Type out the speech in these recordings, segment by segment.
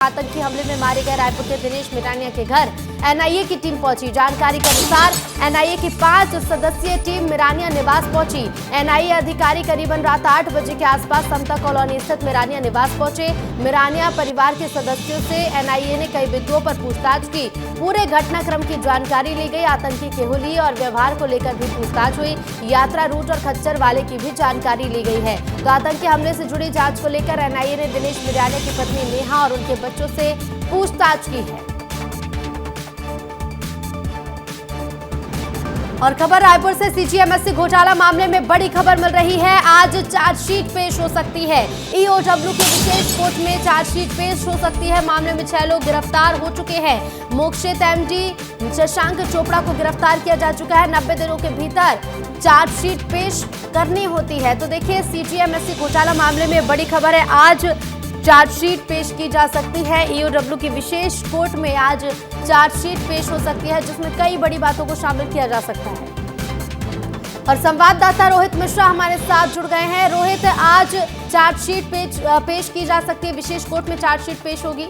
आतंकी हमले में मारे गए रायपुर के दिनेश मिरानिया के घर एनआईए की टीम पहुंची। जानकारी के अनुसार एनआईए की 5 सदस्यीय टीम मिरानिया निवास पहुंची। एनआईए अधिकारी करीबन रात 8 बजे के आसपास समता कॉलोनी स्थित मिरानिया निवास पहुंचे। मिरानिया परिवार के सदस्यों से एनआईए ने कई बिंदुओं पर पूछताछ की। पूरे घटनाक्रम की जानकारी ली गई। आतंकी के हुली और व्यवहार को लेकर भी पूछताछ हुई। यात्रा रूट और खच्चर वाले की भी जानकारी ली गई है। तो आतंकी हमले से जुड़ी जांच को लेकर एनआईए ने दिनेश मिरानिया की पत्नी नेहा और उनके बच्चों से पूछताछ की है। और खबर रायपुर से सीजीएमएससी घोटाला मामले में बड़ी खबर मिल रही है। आज चार्जशीट पेश हो सकती है। ईओडब्ल्यू की विशेष कोर्ट में चार्जशीट पेश हो सकती है। मामले में 6 लोग गिरफ्तार हो चुके हैं। मोक्षित एमडी शशांक चोपड़ा को गिरफ्तार किया जा चुका है। 90 दिनों के भीतर चार्जशीट पेश करनी होती है। तो देखिए, सीजीएमएससी घोटाला मामले में बड़ी खबर है। आज चार्जशीट पेश की जा सकती है। ईओडब्ल्यू की विशेष कोर्ट में आज चार्जशीट पेश हो सकती है, जिसमें कई बड़ी बातों को शामिल किया जा सकता है। और संवाददाता रोहित मिश्रा हमारे साथ जुड़ गए हैं। रोहित, आज चार्जशीट पेश की जा सकती है, विशेष कोर्ट में चार्जशीट पेश होगी।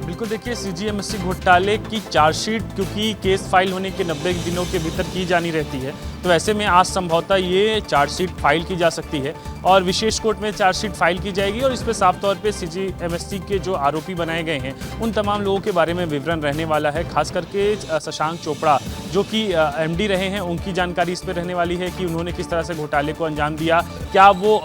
बिल्कुल, देखिए, सीजीएमएससी घोटाले की चार्जशीट क्योंकि केस फाइल होने के 90 दिनों के भीतर की जानी रहती है, तो ऐसे में आज संभवतः ये चार्जशीट फाइल की जा सकती है और विशेष कोर्ट में चार्जशीट फाइल की जाएगी। और इस पर साफ तौर पे सीजीएमएससी के जो आरोपी बनाए गए हैं उन तमाम लोगों के बारे में विवरण रहने वाला है। खास करके शशांक चोपड़ा जो कि एमडी रहे हैं, उनकी जानकारी इस पर रहने वाली है कि उन्होंने किस तरह से घोटाले को अंजाम दिया, क्या वो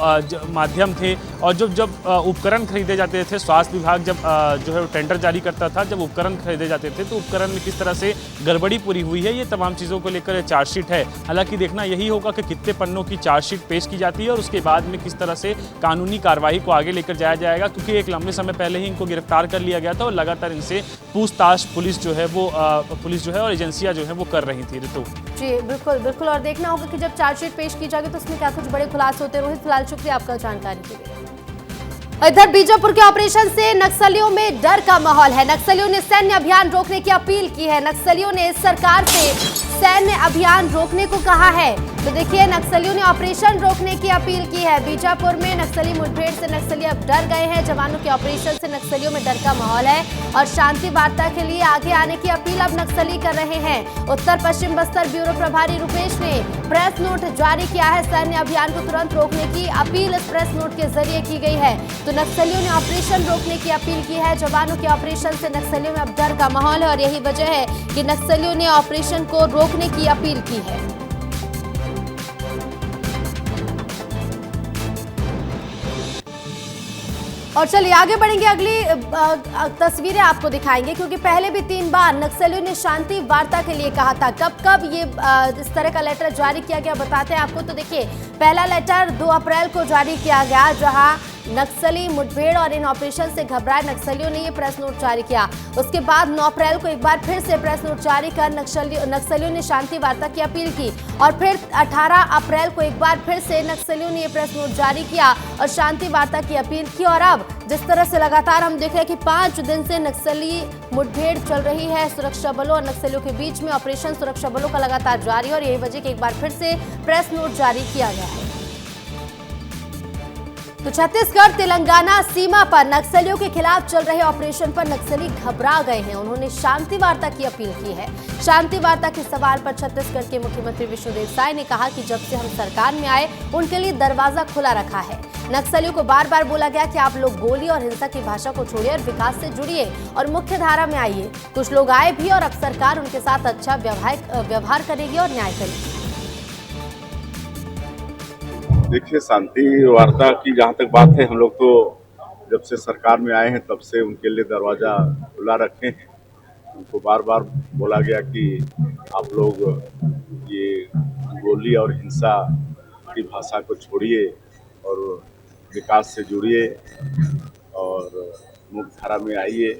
माध्यम थे। और जब उपकरण खरीदे जाते थे, स्वास्थ्य विभाग जब जो है टेंडर जारी करता था, जब उपकरण खरीदे जाते थे तो उपकरण में किस तरह से गड़बड़ी पूरी हुई है, ये तमाम चीज़ों को लेकर चार्जशीट है। हालांकि देखना यही होगा कि कितने पन्नों की चार्जशीट पेश की जाती है और उसके बाद में किस तरह से कानूनी कार्रवाई को आगे लेकर जाया जाएगा, क्योंकि एक लंबे समय पहले ही इनको गिरफ्तार कर लिया गया था और लगातार इनसे पूछताछ पुलिस जो है और एजेंसियां जो है वो कर रही थी। ऋतु जी बिल्कुल बिल्कुल, और देखना होगा कि जब चार्जशीट पेश की जाएगी तो उसमें क्या कुछ बड़े खुलासे होते हैं। रोहित, फिलहाल शुक्रिया आपका जानकारी के लिए। इधर बीजापुर के ऑपरेशन से नक्सलियों में डर का माहौल है। नक्सलियों ने सैन्य अभियान रोकने की अपील की है। नक्सलियों ने सरकार से सैन्य अभियान रोकने को कहा है। तो देखिए, नक्सलियों ने ऑपरेशन रोकने की अपील की है। बीजापुर में नक्सली मुठभेड़ से नक्सली अब डर गए हैं। जवानों के ऑपरेशन से नक्सलियों में डर का माहौल है और शांति वार्ता के लिए आगे आने की अपील अब नक्सली कर रहे हैं। उत्तर पश्चिम बस्तर ब्यूरो प्रभारी रुपेश ने प्रेस नोट जारी किया है। सैन्य अभियान को तुरंत रोकने की अपील इस प्रेस नोट के जरिए की गई है। तो नक्सलियों ने ऑपरेशन रोकने की अपील की है। जवानों के ऑपरेशन से नक्सलियों में अब डर का माहौल है और यही वजह है कि नक्सलियों ने ऑपरेशन को रोकने की अपील की है। और चलिए आगे बढ़ेंगे, अगली तस्वीरें आपको दिखाएंगे, क्योंकि पहले भी 3 बार नक्सलियों ने शांति वार्ता के लिए कहा था। कब कब ये इस तरह का लेटर जारी किया गया बताते हैं आपको। तो देखिए, पहला लेटर 2 अप्रैल को जारी किया गया, जहां नक्सली मुठभेड़ और इन ऑपरेशन से घबराए नक्सलियों ने ये प्रेस नोट जारी किया। उसके बाद 9 अप्रैल को एक बार फिर से प्रेस नोट जारी कर नक्सलियों ने शांति वार्ता की अपील की और फिर 18 अप्रैल को एक बार फिर से नक्सलियों ने ये प्रेस नोट जारी किया और शांति वार्ता की अपील की। और अब जिस तरह से लगातार हम देख रहे हैं कि 5 दिन से नक्सली मुठभेड़ चल रही है, सुरक्षा बलों और नक्सलियों के बीच में ऑपरेशन सुरक्षा बलों का लगातार जारी है और यही वजह कि एक बार फिर से प्रेस नोट जारी किया गया है। तो छत्तीसगढ़ तेलंगाना सीमा पर नक्सलियों के खिलाफ चल रहे ऑपरेशन पर नक्सली घबरा गए हैं। उन्होंने शांति वार्ता की अपील की है। शांति वार्ता के सवाल पर छत्तीसगढ़ के मुख्यमंत्री विष्णुदेव साय ने कहा कि जब से हम सरकार में आए उनके लिए दरवाजा खुला रखा है। नक्सलियों को बार बार बोला गया कि आप लोग गोली और हिंसा की भाषा को छोड़िए और विकास से जुड़िए और मुख्य धारा में आइए। कुछ लोग आए भी और अब सरकार उनके साथ अच्छा व्यवहार करेगी और न्याय करेगी। देखिए, शांति वार्ता की जहाँ तक बात है, हम लोग तो जब से सरकार में आए हैं तब से उनके लिए दरवाजा खुला रखे हैं। उनको बार बार बोला गया कि आप लोग ये गोली और हिंसा की भाषा को छोड़िए और विकास से जुड़िए और मुख्य धारा में आइए।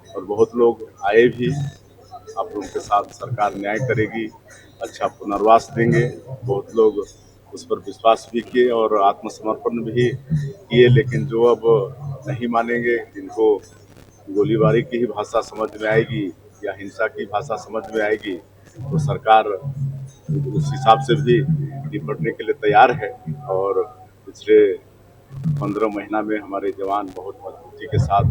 और बहुत लोग आए भी। आप लोगों के साथ सरकार न्याय करेगी, अच्छा पुनर्वास देंगे। बहुत लोग उस पर विश्वास भी किए और आत्मसमर्पण भी किए, लेकिन जो अब नहीं मानेंगे, जिनको गोलीबारी की ही भाषा समझ में आएगी या हिंसा की भाषा समझ में आएगी, तो सरकार उस हिसाब से भी निपटने के लिए तैयार है। और पिछले 15 महीना में हमारे जवान बहुत मजबूती के साथ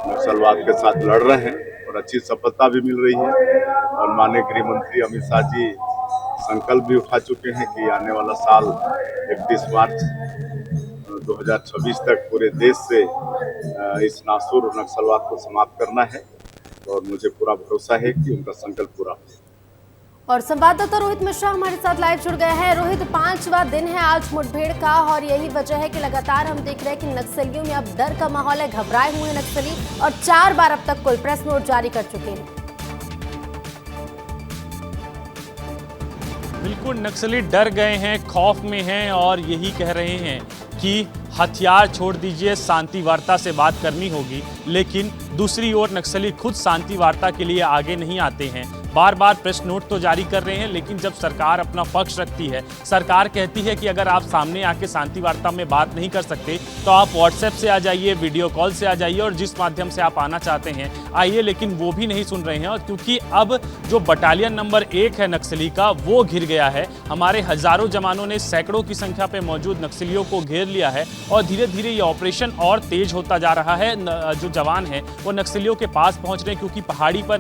नक्सलवाद के साथ लड़ रहे हैं और अच्छी सफलता भी मिल रही है। और माननीय गृह मंत्री अमित शाह जी संकल्प भी उठा चुके हैं कि आने वाला साल 31 मार्च 2026 तक पूरे देश से इस नासूर नक्सलवाद को समाप्त करना है और मुझे पूरा भरोसा है कि उनका संकल्प पूरा होगा। और संवाददाता रोहित मिश्रा हमारे साथ लाइव जुड़ गए हैं। रोहित, 5वां दिन है आज मुठभेड़ का और यही वजह है कि लगातार हम देख रहे हैं कि नक्सलियों में अब डर का माहौल है, घबराए हुए नक्सली और 4 बार अब तक कुल प्रेस नोट जारी कर चुके हैं। बिल्कुल, नक्सली डर गए हैं, खौफ में हैं और यही कह रहे हैं कि हथियार छोड़ दीजिए, शांति वार्ता से बात करनी होगी। लेकिन दूसरी ओर नक्सली खुद शांति वार्ता के लिए आगे नहीं आते हैं। बार बार प्रेस नोट तो जारी कर रहे हैं, लेकिन जब सरकार अपना पक्ष रखती है, सरकार कहती है कि अगर आप सामने आके शांति वार्ता में बात नहीं कर सकते तो आप व्हाट्सएप से आ जाइए, वीडियो कॉल से आ जाइए और जिस माध्यम से आप आना चाहते हैं आइए, लेकिन वो भी नहीं सुन रहे हैं। और क्योंकि अब जो बटालियन नंबर 1 है नक्सली का, वो घिर गया है। हमारे हजारों जवानों ने सैकड़ों की संख्या पे मौजूद नक्सलियों को घेर लिया है और धीरे धीरे ये ऑपरेशन और तेज होता जा रहा है। जो जवान हैं वो नक्सलियों के पास पहुंच रहे हैं, क्योंकि पहाड़ी पर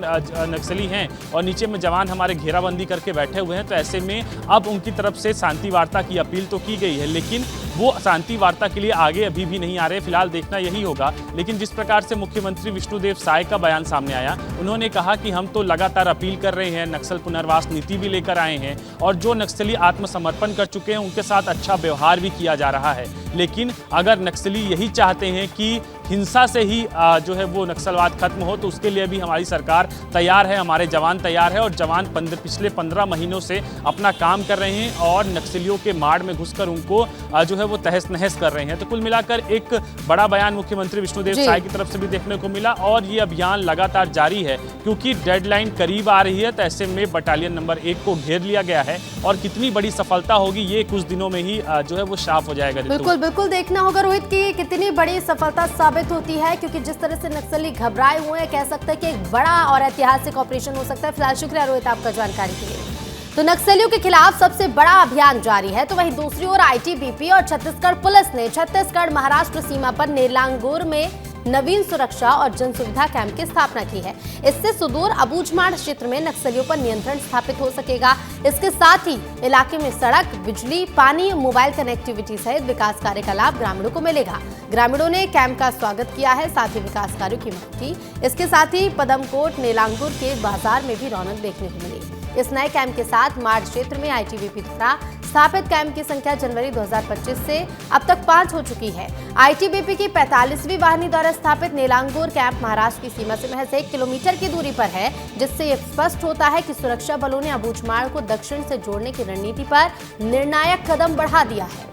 नक्सली हैं और नीचे में जवान हमारे घेराबंदी करके बैठे हुए हैं। तो ऐसे में अब उनकी तरफ से शांति वार्ता की अपील तो की गई है, लेकिन वो शांति वार्ता के लिए आगे अभी भी नहीं आ रहे। फिलहाल देखना यही होगा। लेकिन जिस प्रकार से मुख्यमंत्री विष्णुदेव साय का बयान सामने आया, उन्होंने कहा कि हम तो लगातार अपील कर रहे हैं, नक्सल पुनर्वास नीति भी लेकर आए हैं और जो नक्सली आत्मसमर्पण कर चुके हैं उनके साथ अच्छा व्यवहार भी किया जा रहा है। लेकिन अगर नक्सली यही चाहते हैं कि हिंसा से ही जो है वो नक्सलवाद खत्म हो, तो उसके लिए भी हमारी सरकार तैयार है, हमारे जवान तैयार है। और जवान पिछले 15 महीनों से अपना काम कर रहे हैं और नक्सलियों के माड़ में घुसकर उनको जो है वो तहस नहस कर रहे हैं। तो कुल मिलाकर एक बड़ा बयान मुख्यमंत्री विष्णुदेव साय की तरफ से भी देखने को मिला और ये अभियान लगातार जारी है, क्योंकि डेडलाइन करीब आ रही है। तो ऐसे में बटालियन नंबर 1 को घेर लिया गया है और कितनी बड़ी सफलता होगी ये कुछ दिनों में ही जो है वो साफ हो जाएगा। बिल्कुल देखना होगा रोहित की कितनी बड़ी सफलता साबित होती है, क्योंकि जिस तरह से नक्सली घबराए हुए हैं, कह सकते हैं कि एक बड़ा और ऐतिहासिक ऑपरेशन हो सकता है। फिलहाल शुक्रिया रोहित आपका जानकारी के लिए। तो नक्सलियों के खिलाफ सबसे बड़ा अभियान जारी है, तो वहीं दूसरी ओर आईटीबीपी और छत्तीसगढ़ पुलिस ने छत्तीसगढ़ महाराष्ट्र सीमा पर नेलांगुर में नवीन सुरक्षा और जन सुविधा कैंप की स्थापना की है। इससे सुदूर अबूझमाड़ क्षेत्र में नक्सलियों पर नियंत्रण स्थापित हो सकेगा। इसके साथ ही इलाके में सड़क, बिजली, पानी, मोबाइल कनेक्टिविटी सहित विकास कार्य का लाभ ग्रामीणों को मिलेगा। ग्रामीणों ने कैंप का स्वागत किया है, साथ ही विकास कार्यों की मांग की। इसके साथ ही पदमकोट नेलांगुर के बाजार में भी रौनक देखने को मिली। इस नए कैंप के साथ माड़ क्षेत्र में आईटीबीपी द्वारा स्थापित कैंप की संख्या जनवरी 2025 से अब तक 5 हो चुकी है। आईटीबीपी की 45वीं वाहिनी द्वारा स्थापित नेलांगुर कैंप महाराष्ट्र की सीमा से महज 1 किलोमीटर की दूरी पर है, जिससे यह स्पष्ट होता है कि सुरक्षा बलों ने अबूझमाड़ को दक्षिण से जोड़ने की रणनीति पर निर्णायक कदम बढ़ा दिया है।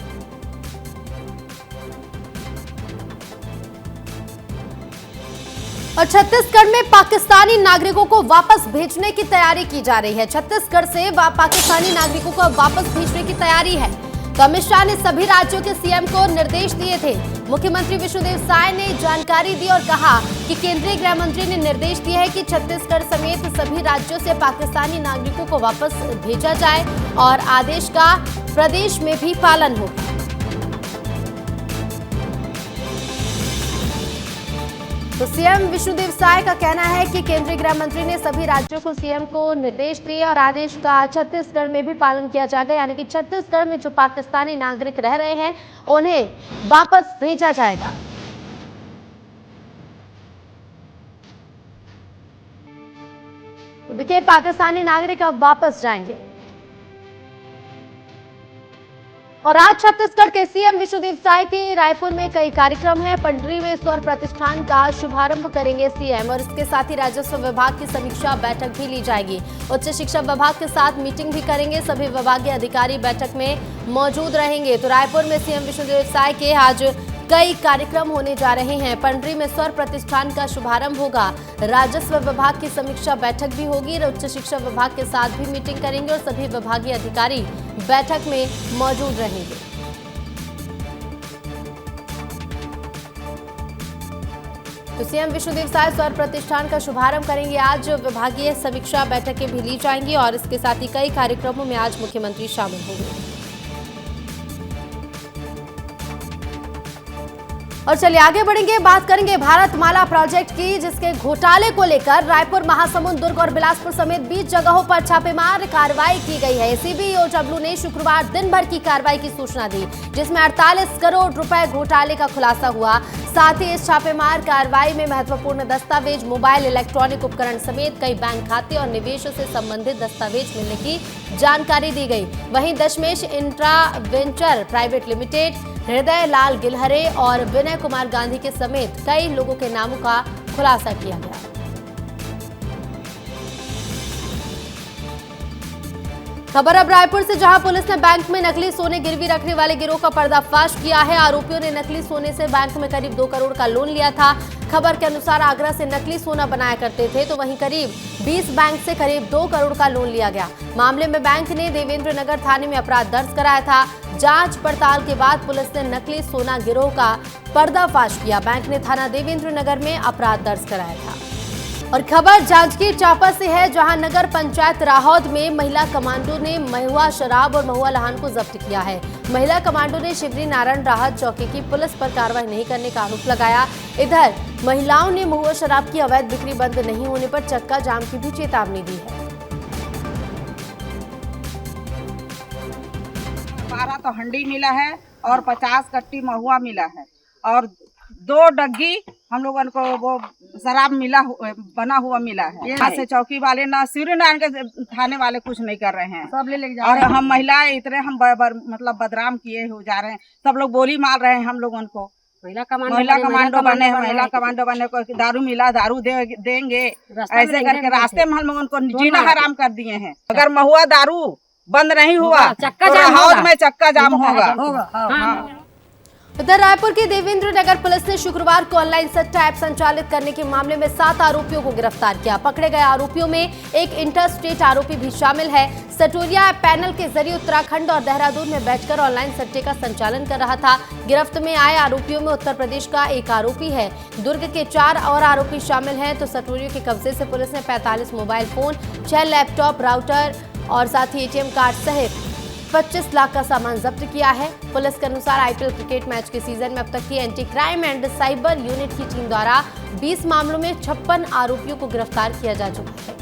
और छत्तीसगढ़ में पाकिस्तानी नागरिकों को वापस भेजने की तैयारी की जा रही है। छत्तीसगढ़ से पाकिस्तानी नागरिकों को वापस भेजने की तैयारी है। तो अमित शाह ने सभी राज्यों के सीएम को निर्देश दिए थे। मुख्यमंत्री विष्णुदेव साय ने जानकारी दी और कहा कि केंद्रीय गृह मंत्री ने निर्देश दिया है कि छत्तीसगढ़ समेत सभी राज्यों से पाकिस्तानी नागरिकों को वापस भेजा जाए और आदेश का प्रदेश में भी पालन हो। तो सीएम विष्णुदेव साय का कहना है कि केंद्रीय गृह मंत्री ने सभी राज्यों को सीएम को निर्देश दिए और आदेश का छत्तीसगढ़ में भी पालन किया जाएगा, यानी कि छत्तीसगढ़ में जो पाकिस्तानी नागरिक रह रहे हैं उन्हें वापस भेजा जाएगा। देखिए, पाकिस्तानी नागरिक अब वापस जाएंगे। और आज छत्तीसगढ़ के सीएम विष्णुदेव साय के रायपुर में कई कार्यक्रम हैं। पंडरी में स्वर प्रतिष्ठान का शुभारंभ करेंगे सीएम और इसके साथ ही राजस्व विभाग की समीक्षा बैठक भी ली जाएगी। उच्च शिक्षा विभाग के साथ मीटिंग भी करेंगे। सभी विभागीय अधिकारी बैठक में मौजूद रहेंगे। तो रायपुर में सीएम विष्णुदेव साय के आज कई कार्यक्रम होने जा रहे हैं। पंडरी में स्वर प्रतिष्ठान का शुभारंभ होगा, राजस्व विभाग की समीक्षा बैठक भी होगी, उच्च शिक्षा विभाग के साथ भी मीटिंग करेंगे और सभी विभागीय अधिकारी बैठक में मौजूद रहेंगे। तो सीएम विष्णुदेव साय स्वर प्रतिष्ठान का शुभारंभ करेंगे। आज विभागीय समीक्षा बैठकें भी ली जाएंगी और इसके साथ ही कई कार्यक्रमों में आज मुख्यमंत्री शामिल होंगे। और चलिए आगे बढ़ेंगे, बात करेंगे भारतमाला प्रोजेक्ट की, जिसके घोटाले को लेकर रायपुर, महासमुंद, दुर्ग और बिलासपुर समेत 20 जगहों पर छापेमार कार्रवाई की गई है। एसीबी ओडब्ल्यू ने शुक्रवार दिन भर की कार्रवाई की सूचना दी, जिसमें 48 करोड़ रुपए घोटाले का खुलासा हुआ। साथ ही इस छापेमार कार्रवाई में महत्वपूर्ण दस्तावेज, मोबाइल, इलेक्ट्रॉनिक उपकरण समेत कई बैंक खाते और निवेशों से संबंधित दस्तावेज मिलने की जानकारी दी गई। वहीं दशमेश इंट्रा वेंचर प्राइवेट लिमिटेड, हृदय लाल गिलहरे और विनय कुमार गांधी के समेत कई लोगों के नामों का खुलासा किया गया। खबर अब रायपुर से, जहां पुलिस ने बैंक में नकली सोने गिरवी रखने वाले गिरोह का पर्दाफाश किया है। आरोपियों ने नकली सोने से बैंक में करीब 2 करोड़ का लोन लिया था। खबर के अनुसार आगरा से नकली सोना बनाया करते थे, तो वहीं करीब 20 बैंक से करीब 2 करोड़ का लोन लिया गया। मामले में बैंक ने देवेंद्र नगर थाने में अपराध दर्ज कराया था। जांच पड़ताल के बाद पुलिस ने नकली सोना गिरोह का पर्दाफाश किया। बैंक ने थाना देवेंद्र नगर में अपराध दर्ज कराया था। और खबर जांजगीर चांपा से है, जहां नगर पंचायत राहौद में महिला कमांडो ने महुआ शराब और महुआ लहान को जब्त किया है। महिला कमांडो ने शिवरी नारायण राहत चौकी की पुलिस पर कार्रवाई नहीं करने का आरोप लगाया। इधर महिलाओं ने महुआ शराब की अवैध बिक्री बंद नहीं होने पर चक्का जाम की भी चेतावनी दी है। 12 तो हंडी मिला है और 50 कट्टी महुआ मिला है और 2 डग्गी हम लोगों को वो शराब बना हुआ मिला है। यहाँ से चौकी वाले ना सूर्य नारायण के थाने वाले कुछ नहीं कर रहे हैं, सब ले जा रहे हैं। और हम महिलाएं इतने हम मतलब बदनाम किए हो जा रहे हैं, सब लोग गोली मार रहे हैं हम लोगों को। महिला कमांडो बने महिला कमांडो बने को दारू मिला, दारू देंगे ऐसे करके रास्ते में हम लोगों को जीना हराम कर दिए हैं। अगर महुआ दारू बंद नहीं हुआ तो राहौद में चक्का जाम होगा। उधर रायपुर की देवेंद्र नगर पुलिस ने शुक्रवार को ऑनलाइन सट्टा ऐप संचालित करने के मामले में 7 आरोपियों को गिरफ्तार किया। पकड़े गए आरोपियों में एक इंटर स्टेट आरोपी भी शामिल है। सटोरिया ऐप पैनल के जरिए उत्तराखंड और देहरादून में बैठकर ऑनलाइन सट्टे का संचालन कर रहा था। गिरफ्त में आए आरोपियों में उत्तर प्रदेश का एक आरोपी है, दुर्ग के 4 और आरोपी शामिल हैं। तो सटोरिया के कब्जे से पुलिस ने 45 मोबाइल फोन, 6 लैपटॉप, राउटर और साथ ही ATM कार्ड सहित 25 लाख का सामान जब्त किया है। पुलिस के अनुसार IPL क्रिकेट मैच के सीजन में अब तक की anti crime and cyber unit की टीम द्वारा 20 मामलों में 56 आरोपियों को गिरफ्तार किया जा चुका है।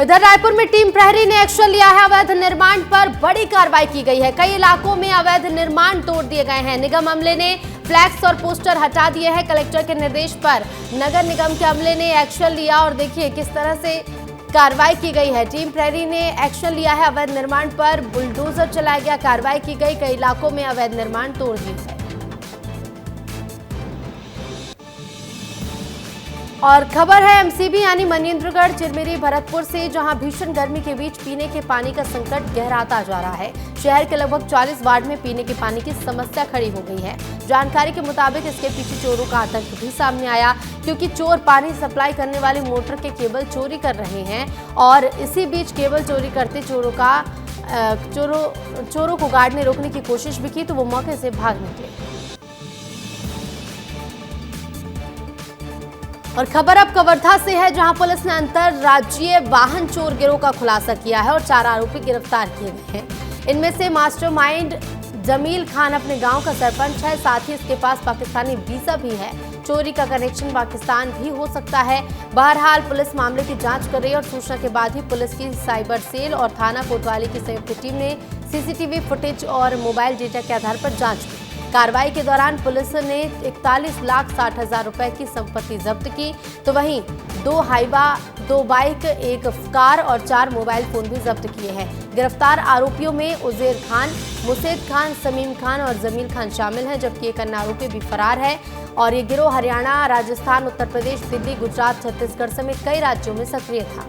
इधर रायपुर में टीम प्रहरी ने एक्शन लिया है। अवैध निर्माण पर बड़ी कार्रवाई की गई है। कई इलाकों में अवैध निर्माण तोड़ दिए गए हैं। निगम अमले ने फ्लैक्स और पोस्टर हटा दिए हैं। कलेक्टर के निर्देश पर नगर निगम के अमले ने एक्शन लिया और देखिए किस तरह से कार्रवाई की गई है। टीम प्रहरी ने एक्शन लिया है। अवैध निर्माण पर बुलडोजर चलाया गया, कार्रवाई की गई। कई इलाकों में अवैध निर्माण तोड़ दिए गए। और खबर है MCB यानी मनेंद्रगढ़, चिरमिरी, भरतपुर से, जहां भीषण गर्मी के बीच पीने के पानी का संकट गहराता जा रहा है। शहर के लगभग 40 वार्ड में पीने के पानी की समस्या खड़ी हो गई है। जानकारी के मुताबिक इसके पीछे चोरों का आतंक भी सामने आया, क्योंकि चोर पानी सप्लाई करने वाले मोटर के केबल चोरी कर रहे हैं और इसी बीच केबल चोरी करते चोरों को गार्ड ने रोकने की कोशिश भी की, तो वो मौके से भाग निकले। और खबर अब कवर्धा से है, जहां पुलिस ने अंतरराज्यीय वाहन चोर गिरोह का खुलासा किया है और 4 आरोपी गिरफ्तार किए गए हैं। इनमें से मास्टरमाइंड जमील खान अपने गांव का सरपंच है, साथ ही इसके पास पाकिस्तानी वीजा भी है। चोरी का कनेक्शन पाकिस्तान भी हो सकता है। बहरहाल पुलिस मामले की जांच कर रही है और सूचना के बाद ही पुलिस की साइबर सेल और थाना कोतवाली की संयुक्त टीम ने CCTV फुटेज और मोबाइल डेटा के आधार पर जांच की। कार्रवाई के दौरान पुलिस ने 41,60,000 रुपए की संपत्ति जब्त की, तो वहीं 2 हाइवा, 2 बाइक, 1 कार और 4 मोबाइल फोन भी जब्त किए हैं। गिरफ्तार आरोपियों में उजेर खान, मुसेद खान, समीम खान और जमील खान शामिल हैं, जबकि एक अन्य आरोपी भी फरार है। और ये गिरोह हरियाणा, राजस्थान, उत्तर प्रदेश, दिल्ली, गुजरात, छत्तीसगढ़ समेत कई राज्यों में सक्रिय था।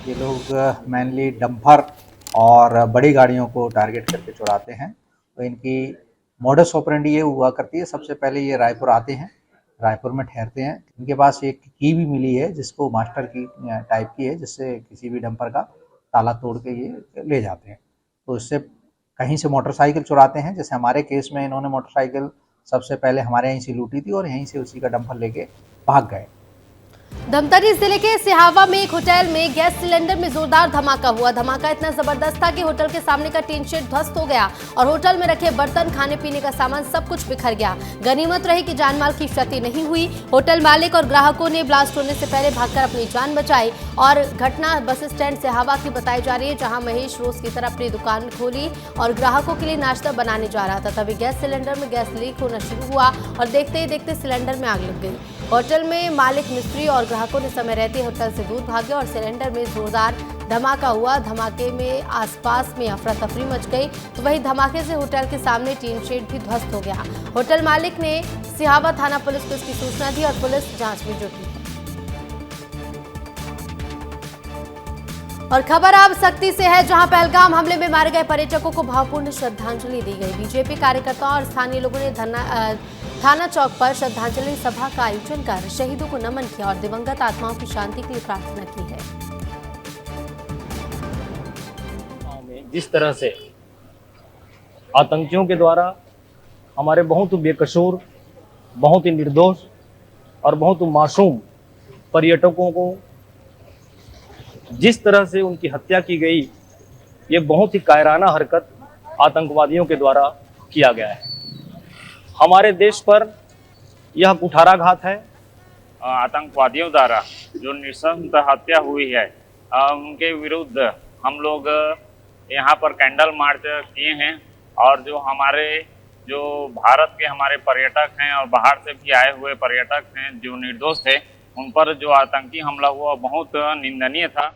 ये लोग मेनली डंपर और बड़ी गाड़ियों को टारगेट करके चुराते हैं। तो इनकी मॉडस ऑपरेंडी ये हुआ करती है, सबसे पहले ये रायपुर आते हैं, रायपुर में ठहरते हैं। इनके पास एक की भी मिली है जिसको मास्टर की टाइप की है, जिससे किसी भी डंपर का ताला तोड़ के ये ले जाते हैं। तो इससे कहीं से मोटरसाइकिल चुराते हैं, जैसे हमारे केस में इन्होंने मोटरसाइकिल सबसे पहले हमारे यहीं से लूटी थी और यहीं से उसी का डंपर लेके भाग गए। धमतरी जिले के सिहावा में एक होटल में गैस सिलेंडर में जोरदार धमाका हुआ। धमाका इतना जबरदस्त था कि होटल के सामने का टीन शेड ध्वस्त हो गया और होटल में रखे बर्तन, खाने पीने का सामान सब कुछ बिखर गया। गनीमत रही कि जानमाल की क्षति नहीं हुई। होटल मालिक और ग्राहकों ने ब्लास्ट होने से पहले भागकर अपनी जान बचाई। और घटना बस स्टैंड सिहावा की बताई जा रही है, जहां महेश रोज की तरह अपनी दुकान खोली और ग्राहकों के लिए नाश्ता बनाने जा रहा था। तभी गैस सिलेंडर में गैस लीक होना शुरू हुआ और देखते ही देखते सिलेंडर में आग लग गई। होटल में मालिक, मिस्त्री और ग्राहकों ने समय रहते होटल से दूर भागे और सिलेंडर में जोरदार धमाका हुआ। धमाके में आसपास में अफरा तफरी मच गई। तो वहीं धमाके से होटल के सामने टीन शेड भी ध्वस्त हो गया। होटल मालिक ने सिहावा थाना पुलिस को इसकी सूचना दी और पुलिस जांच में जुटी। और खबर अब सख्ती से है, जहां पहलगाम हमले में मारे गए पर्यटकों को भावपूर्ण श्रद्धांजलि दी गई। बीजेपी कार्यकर्ताओं और स्थानीय लोगों ने थाना चौक पर श्रद्धांजलि सभा का आयोजन कर शहीदों को नमन किया और दिवंगत आत्माओं की शांति के लिए प्रार्थना की है। जिस तरह से आतंकियों के द्वारा हमारे बहुत बेकसूर, बहुत ही निर्दोष और बहुत मासूम पर्यटकों को जिस तरह से उनकी हत्या की गई, ये बहुत ही कायराना हरकत आतंकवादियों के द्वारा किया गया है। हमारे देश पर यह कुठाराघात है। आतंकवादियों द्वारा जो नृशंस हत्या हुई है, उनके विरुद्ध हम लोग यहाँ पर कैंडल मार्च किए हैं और जो भारत के हमारे पर्यटक हैं और बाहर से भी आए हुए पर्यटक हैं जो निर्दोष थे, उन पर जो आतंकी हमला हुआ बहुत निंदनीय था।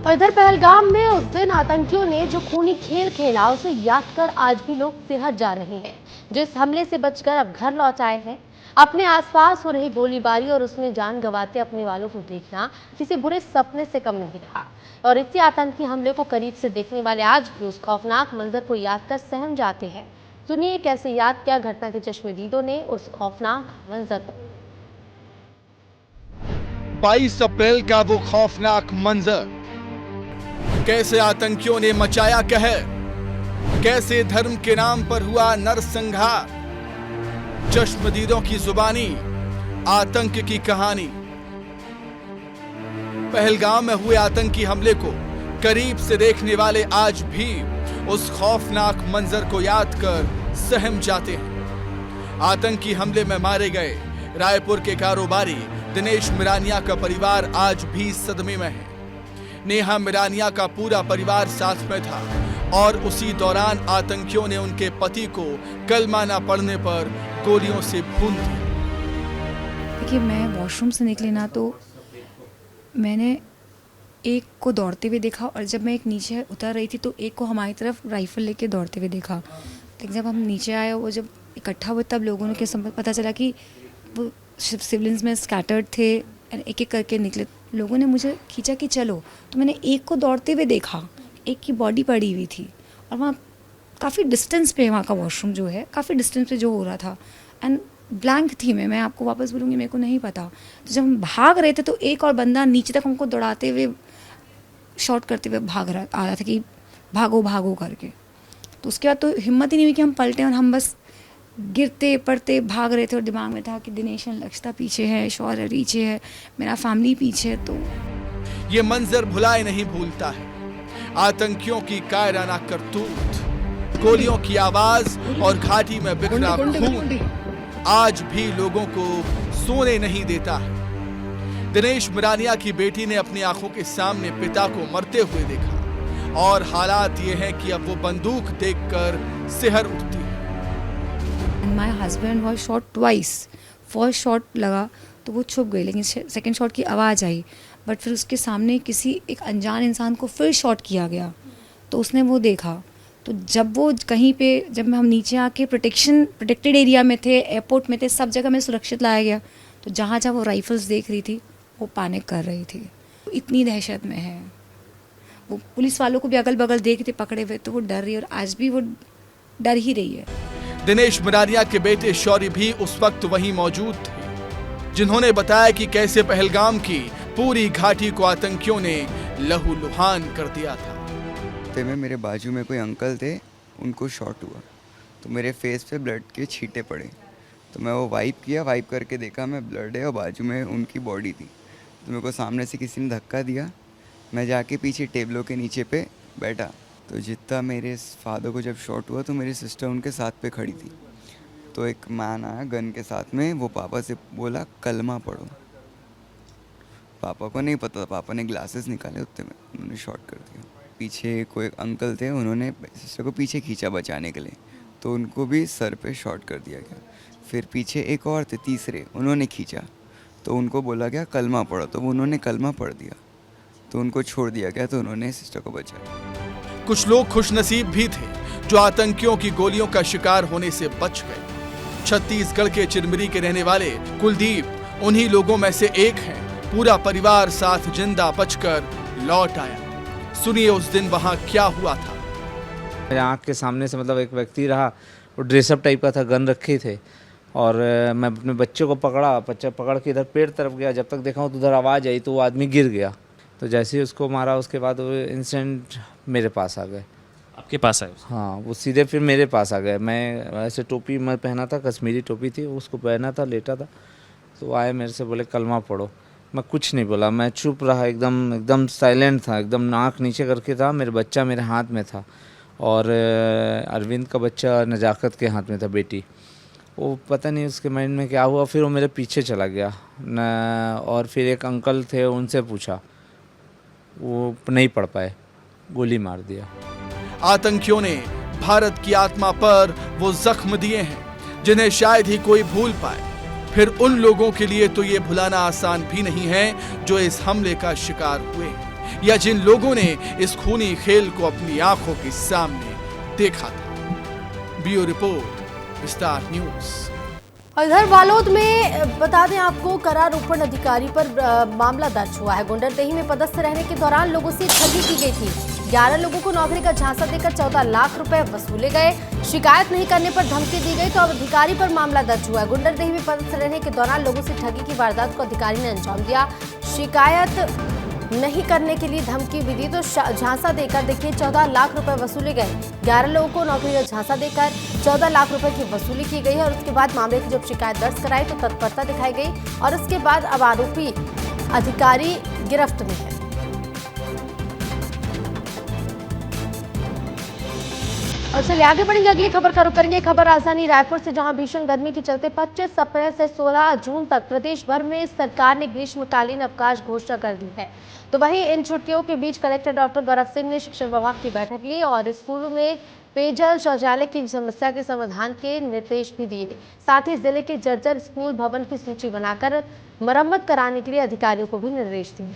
और इधर पहलगाम में उस दिन आतंकियों ने जो खूनी खेल खेला, उसे याद कर आज भी लोग सिहर जा रहे हैं। जो इस हमले से बचकर अब घर लौट आए हैं, अपने आसपास हो रही गोलीबारी और उसमें जान गंवाते अपने वालों को देखना किसी बुरे सपने से कम नहीं रहा। और इसी आतंकी हमले को करीब से देखने वाले आज भी उस खौफनाक मंजर को याद कर सहम जाते हैं। सुनिए कैसे याद किया घटना के चश्मदीदों ने उस खौफनाक मंजर को। 22 अप्रैल का वो खौफनाक मंजर, कैसे आतंकियों ने मचाया कहर, कैसे धर्म के नाम पर हुआ नरसंहार। चश्मदीदों की जुबानी, आतंक की कहानी। पहलगाम में हुए आतंकी हमले को करीब से देखने वाले आज भी उस खौफनाक मंजर को याद कर सहम जाते हैं। आतंकी हमले में मारे गए रायपुर के कारोबारी दिनेश मिरानिया का परिवार आज भी सदमे में है। नेहा मिरानिया का पूरा परिवार साथ में था और उसी दौरान आतंकियों ने उनके पति को कलमा न पढ़ने पर गोलियों से भून दिया। देखिए, मैं वॉशरूम से निकली ना तो मैंने एक को दौड़ते हुए देखा और जब मैं एक नीचे उतर रही थी तो एक को हमारी तरफ राइफल लेके दौड़ते हुए देखा। लेकिन जब हम नीचे आए, वो जब इकट्ठा हुए, तब लोगों ने पता चला कि वो सिविलियंस में स्कैटर्ड थे। एक एक करके निकले। लोगों ने मुझे खींचा कि चलो, तो मैंने एक को दौड़ते हुए देखा। एक की बॉडी पड़ी हुई थी और वहाँ काफ़ी डिस्टेंस पे, वहाँ का वॉशरूम जो है काफ़ी डिस्टेंस पे जो हो रहा था, एंड ब्लैंक थी मैं आपको वापस बोलूँगी, मेरे को नहीं पता। तो जब हम भाग रहे थे तो एक और बंदा नीचे तक हमको दौड़ाते हुए, शॉट करते हुए आ रहा था कि भागो भागो करके। तो उसके बाद तो हिम्मत ही नहीं हुई कि हम पलटे और हम बस गिरते पड़ते भाग रहे थे। और दिमाग में था कि दिनेश और लक्षिता पीछे है, शौर्य पीछे है, मेरा फैमिली पीछे है। तो ये मंजर भुलाए नहीं भूलता है। आतंकियों की कायराना करतूत, गोलियों की आवाज और घाटी में बिखरा खून आज भी लोगों को सोने नहीं देता है। दिनेश मिरानिया की बेटी ने अपनी आंखों के सामने पिता को मरते हुए देखा और हालात ये हैं कि अब वो बंदूक देखकर सिहर उठती है। My husband was shot twice. First shot लगा तो वो छुप गई, लेकिन सेकंड शॉट की आवाज़ आई। बट फिर उसके सामने किसी एक अनजान इंसान को फिर शॉट किया गया, तो उसने वो देखा। तो जब वो कहीं पे, जब हम नीचे आके प्रोटेक्टेड एरिया में थे, एयरपोर्ट में थे, सब जगह में सुरक्षित लाया गया। तो जहाँ जहाँ वो राइफल्स देख रही थी, वो पैनिक कर रही थी। इतनी दहशत में है वो। पुलिस वालों को भी अगल बगल देख थे पकड़े हुए, तो वो डर रही है और आज भी वो डर ही रही है। दिनेश मिरानिया के बेटे शौर्य भी उस वक्त वहीं मौजूद थे, जिन्होंने बताया कि कैसे पहलगाम की पूरी घाटी को आतंकियों ने लहूलुहान कर दिया था। में मेरे बाजू में कोई अंकल थे, उनको शॉट हुआ तो मेरे फेस पे ब्लड के छींटे पड़े तो मैं वो वाइप किया, वाइप करके देखा मैं ब्लड है और बाजू में उनकी बॉडी थी। तो मेरे को सामने से किसी ने धक्का दिया, मैं जाके पीछे टेबलों के नीचे पे बैठा। तो जितना मेरे फादर को जब शॉट हुआ तो मेरी सिस्टर उनके साथ पे खड़ी थी। तो एक मैन आया गन के साथ में, वो पापा से बोला कलमा पढ़ो। पापा को नहीं पता था, पापा ने ग्लासेस निकाले, उतने में उन्होंने शॉट कर दिया। पीछे कोई अंकल थे, उन्होंने सिस्टर को पीछे खींचा बचाने के लिए, तो उनको भी सर पे शॉट कर दिया गया। फिर पीछे एक और थे तीसरे, उन्होंने खींचा तो उनको बोला गया कलमा पढ़ो, तो उन्होंने कलमा पढ़ दिया, तो उनको छोड़ दिया गया, तो उन्होंने सिस्टर को बचाया। कुछ लोग खुशनसीब भी थे जो आतंकियों की गोलियों का शिकार होने से बच गए। छत्तीसगढ़ के चिरमिरी के रहने वाले कुलदीप उन्हीं लोगों में से एक हैं। पूरा परिवार साथ जिंदा बचकर लौट आया। सुनिए उस दिन वहां क्या हुआ था। मेरे आँख के सामने से मतलब एक व्यक्ति रहा, वो ड्रेसअप टाइप का था, गन रखे थे, और मैं अपने बच्चे को पकड़ा, बच्चा पकड़ के इधर पेड़ तरफ गया, जब तक देखा हूँ तो उधर आवाज़ आई तो वो आदमी गिर गया। तो जैसे ही उसको मारा उसके बाद वो इंसिडेंट मेरे पास आ गए। आपके पास आए? हाँ, वो सीधे फिर मेरे पास आ गए। मैं ऐसे टोपी मैं पहना था, कश्मीरी टोपी थी, उसको पहना था, लेटा था, तो आए मेरे से बोले कलमा पढ़ो। मैं कुछ नहीं बोला, मैं चुप रहा, एकदम साइलेंट था, एकदम नाक नीचे करके था। मेरा बच्चा मेरे हाथ में था और अरविंद का बच्चा नजाकत के हाथ में था, बेटी। वो पता नहीं उसके माइंड में क्या हुआ, फिर वो मेरे पीछे चला गया और फिर एक अंकल थे, उनसे पूछा, वो नहीं पढ़ पाए, गोली मार दिया। आतंकियों ने भारत की आत्मा पर वो जख्म दिए हैं जिन्हें शायद ही कोई भूल पाए। फिर उन लोगों के लिए तो ये भुलाना आसान भी नहीं है जो इस हमले का शिकार हुए हैं, या जिन लोगों ने इस खूनी खेल को अपनी आंखों के सामने देखा था। Bureau report, star news. इधर बालोद में बता दें आपको, करारोपण अधिकारी पर मामला दर्ज हुआ है। गुंडरदेही में पदस्थ रहने के दौरान लोगों से ठगी की गई थी। 11 लोगों को नौकरी का झांसा देकर 14 लाख रुपए वसूले गए। शिकायत नहीं करने पर धमकी दी गई तो अब अधिकारी पर मामला दर्ज हुआ है। गुंडरदेही में पदस्थ रहने के दौरान लोगों से ठगी की वारदात को अधिकारी ने अंजाम दिया। शिकायत नहीं करने के लिए धमकी भी दी तो झांसा देकर देखिए 14 लाख रुपए वसूले गए। 11 लोगों को नौकरी का झांसा देकर 14 लाख रुपए की वसूली की गई है और उसके बाद मामले की जब शिकायत दर्ज कराई तो तत्परता दिखाई गई और उसके बाद अब आरोपी अधिकारी गिरफ्त में है। और चलिए आगे बढ़ेंगे, अगली खबर का रुख करेंगे। खबर राजधानी रायपुर से, जहां भीषण गर्मी के चलते 25 अप्रैल से 16 जून तक प्रदेश भर में सरकार ने ग्रीष्मकालीन अवकाश घोषणा कर दी है। तो वहीं इन छुट्टियों के बीच कलेक्टर डॉक्टर गौरव सिंह ने शिक्षा विभाग की बैठक ली और स्कूलों में पेयजल शौचालय की समस्या के समाधान के निर्देश भी दिए। साथ ही जिले के जर्जर स्कूल भवन की सूची बनाकर मरम्मत कराने के लिए अधिकारियों को भी निर्देश दिए।